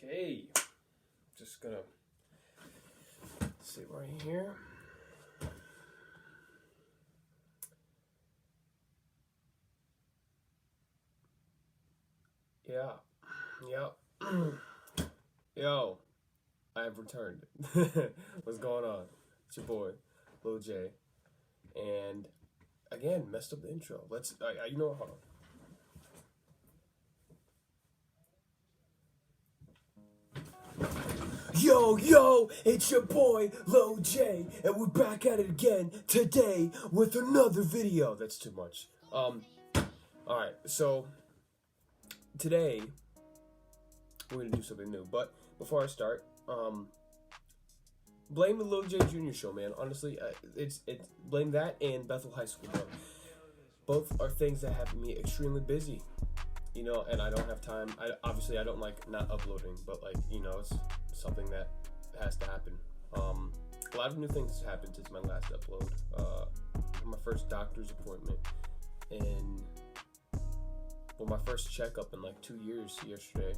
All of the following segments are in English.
Okay, just gonna sit right here. Yeah. Yo, I've returned. What's going on? It's your boy, Lil J, and again, messed up the intro. You know, hold on. Yo, it's your boy, Lil J, and we're back at it again today with another video. That's too much. Alright, so today we're gonna do something new, but before I start, blame the Lil J Jr. show, man. Honestly, it's blame that and Bethel High School, bro. Both are things that have me extremely busy, you know, and I don't have time. Obviously I don't like not uploading, but like, you know, it's something that has to happen. A lot of new things have happened since my last upload. My first doctor's appointment, and my first checkup in like 2 years yesterday.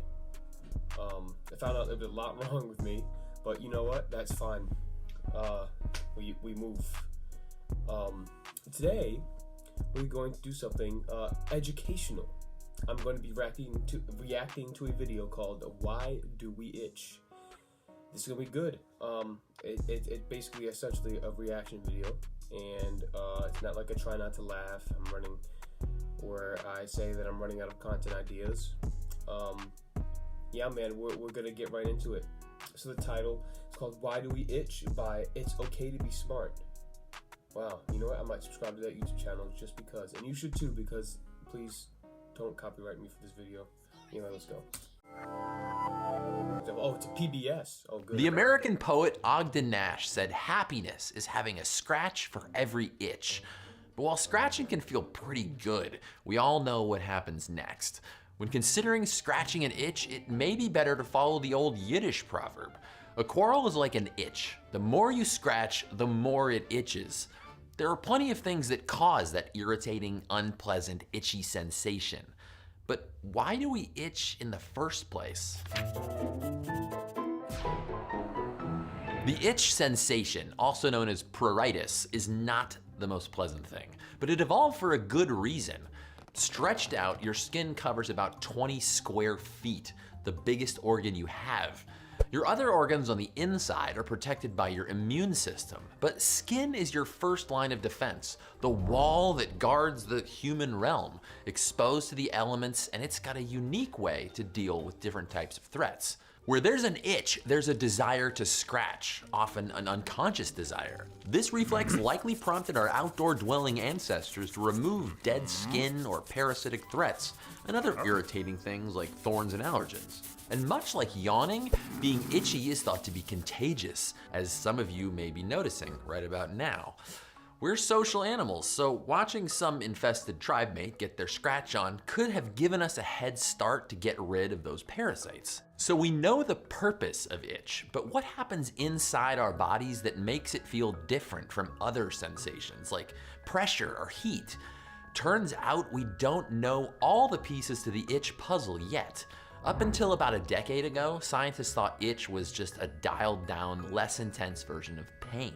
I found out there was a lot wrong with me, but you know what? That's fine. We move. Today we're going to do something educational. I'm going to be reacting to a video called "Why Do We Itch?" This is gonna be good. It's basically essentially a reaction video, and it's not like a try not to laugh. I'm running, or I say that I'm running out of content ideas. Yeah, man, we're gonna get right into it. So the title is called "Why Do We Itch?" by It's Okay to Be Smart. Wow, you know what? I might subscribe to that YouTube channel just because, and you should too, because please don't copyright me for this video. Anyway, let's go. Oh, it's a PBS. Oh, good. The American poet Ogden Nash said happiness is having a scratch for every itch. But while scratching can feel pretty good, we all know what happens next. When considering scratching an itch, it may be better to follow the old Yiddish proverb. A quarrel is like an itch. The more you scratch, the more it itches. There are plenty of things that cause that irritating, unpleasant, itchy sensation. But why do we itch in the first place? The itch sensation, also known as pruritus, is not the most pleasant thing, but it evolved for a good reason. Stretched out, your skin covers about 20 square feet, the biggest organ you have. Your other organs on the inside are protected by your immune system, but skin is your first line of defense, the wall that guards the human realm, exposed to the elements, and it's got a unique way to deal with different types of threats. Where there's an itch, there's a desire to scratch, often an unconscious desire. This reflex likely prompted our outdoor-dwelling ancestors to remove dead skin or parasitic threats, and other irritating things like thorns and allergens. And much like yawning, being itchy is thought to be contagious, as some of you may be noticing right about now. We're social animals, so watching some infested tribe mate get their scratch on could have given us a head start to get rid of those parasites. So we know the purpose of itch, but what happens inside our bodies that makes it feel different from other sensations like pressure or heat? Turns out we don't know all the pieces to the itch puzzle yet. Up until about a decade ago, scientists thought itch was just a dialed down, less intense version of pain.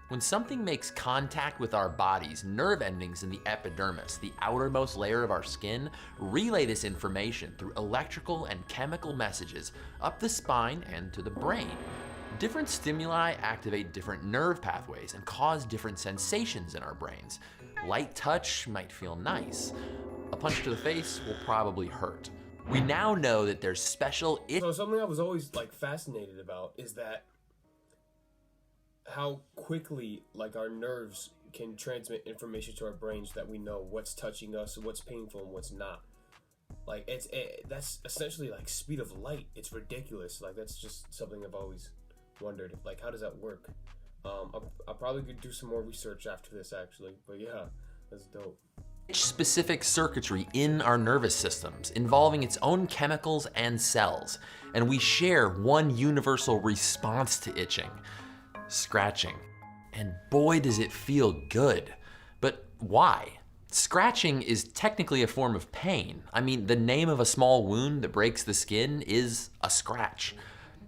When something makes contact with our bodies, nerve endings in the epidermis, the outermost layer of our skin, relay this information through electrical and chemical messages up the spine and to the brain. Different stimuli activate different nerve pathways and cause different sensations in our brains. Light touch might feel nice. A punch to the face will probably hurt. We now know that there's special itch. So something I was always like fascinated about is that how quickly like our nerves can transmit information to our brains that we know what's touching us, what's painful, and what's not. Like that's essentially like speed of light. It's ridiculous. Like that's just something I've always wondered. Like how does that work? I'll probably could do some more research after this actually, but yeah, that's dope. Itch-specific circuitry in our nervous systems, involving its own chemicals and cells, and we share one universal response to itching: scratching. And boy does it feel good. But why? Scratching is technically a form of pain. I mean, the name of a small wound that breaks the skin is a scratch.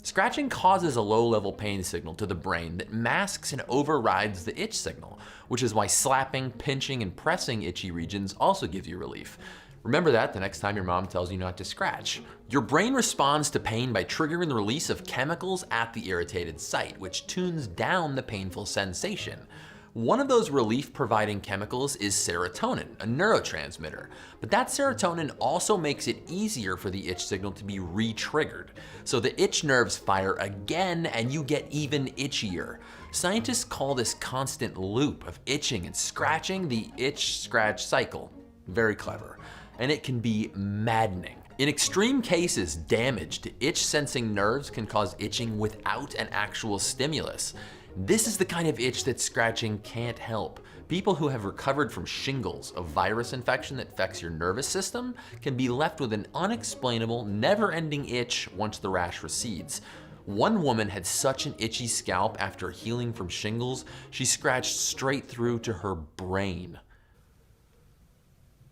Scratching causes a low-level pain signal to the brain that masks and overrides the itch signal, which is why slapping, pinching, and pressing itchy regions also gives you relief. Remember that the next time your mom tells you not to scratch. Your brain responds to pain by triggering the release of chemicals at the irritated site, which tunes down the painful sensation. One of those relief-providing chemicals is serotonin, a neurotransmitter. But that serotonin also makes it easier for the itch signal to be re-triggered. So the itch nerves fire again and you get even itchier. Scientists call this constant loop of itching and scratching the itch-scratch cycle. Very clever. And it can be maddening. In extreme cases, damage to itch-sensing nerves can cause itching without an actual stimulus. This is the kind of itch that scratching can't help. People who have recovered from shingles, a virus infection that affects your nervous system, can be left with an unexplainable, never-ending itch once the rash recedes. One woman had such an itchy scalp after healing from shingles, she scratched straight through to her brain.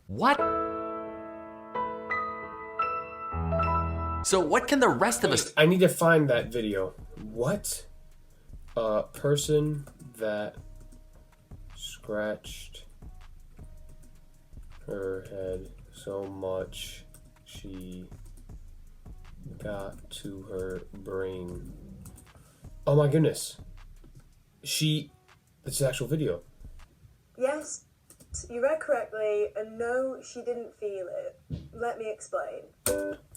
What? So what can the rest of us... I need to find that video. What? Person that scratched her head so much she got to her brain. Oh my goodness. This is the actual video. Yes, you read correctly, and no, she didn't feel it. Let me explain.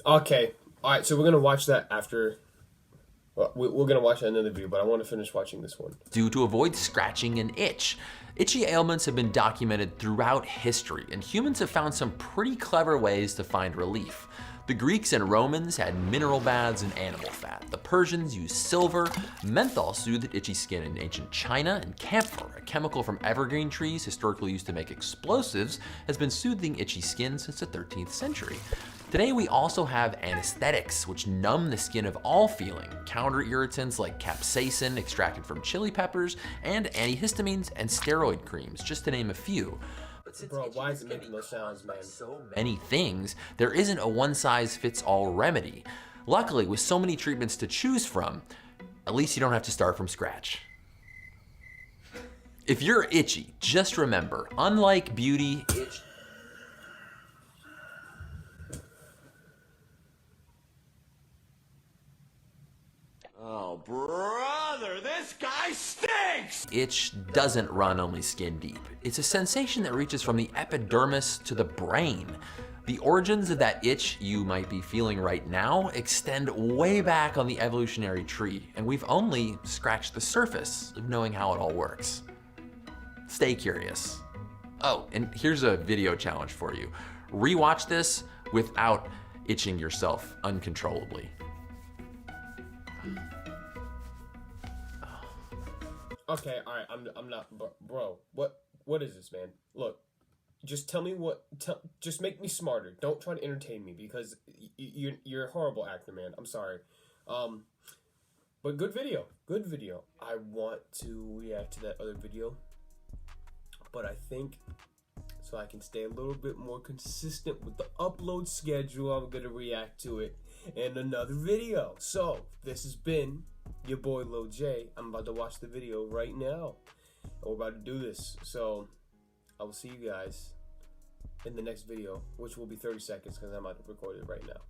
Okay, alright, so we're gonna watch that after. Well, we're gonna watch another video, but I want to finish watching this one. Do to avoid scratching an itch. Itchy ailments have been documented throughout history, and humans have found some pretty clever ways to find relief. The Greeks and Romans had mineral baths and animal fat. The Persians used silver. Menthol soothed itchy skin in ancient China, and camphor, a chemical from evergreen trees historically used to make explosives, has been soothing itchy skin since the 13th century. Today we also have anesthetics, which numb the skin of all feeling, counter irritants like capsaicin extracted from chili peppers, and antihistamines and steroid creams, just to name a few. Bro, why is it making those sounds, man? So many things, there isn't a one-size-fits-all remedy. Luckily, with so many treatments to choose from, at least you don't have to start from scratch. If you're itchy, just remember, unlike beauty, itch... Oh, brother, this guy stinks! Itch doesn't run only skin deep. It's a sensation that reaches from the epidermis to the brain. The origins of that itch you might be feeling right now extend way back on the evolutionary tree, and we've only scratched the surface of knowing how it all works. Stay curious. Oh, and here's a video challenge for you. Rewatch this without itching yourself uncontrollably. Okay, alright, I'm not, bro, what is this, man? Look, just tell me just make me smarter. Don't try to entertain me, because you're a horrible actor, man. I'm sorry. But good video. I want to react to that other video, but I think, so I can stay a little bit more consistent with the upload schedule, I'm gonna react to it in another video. So, this has been your boy Lil J. I'm about to watch the video right now. We're about to do this. So, I will see you guys in the next video, which will be 30 seconds because I'm about to record it right now.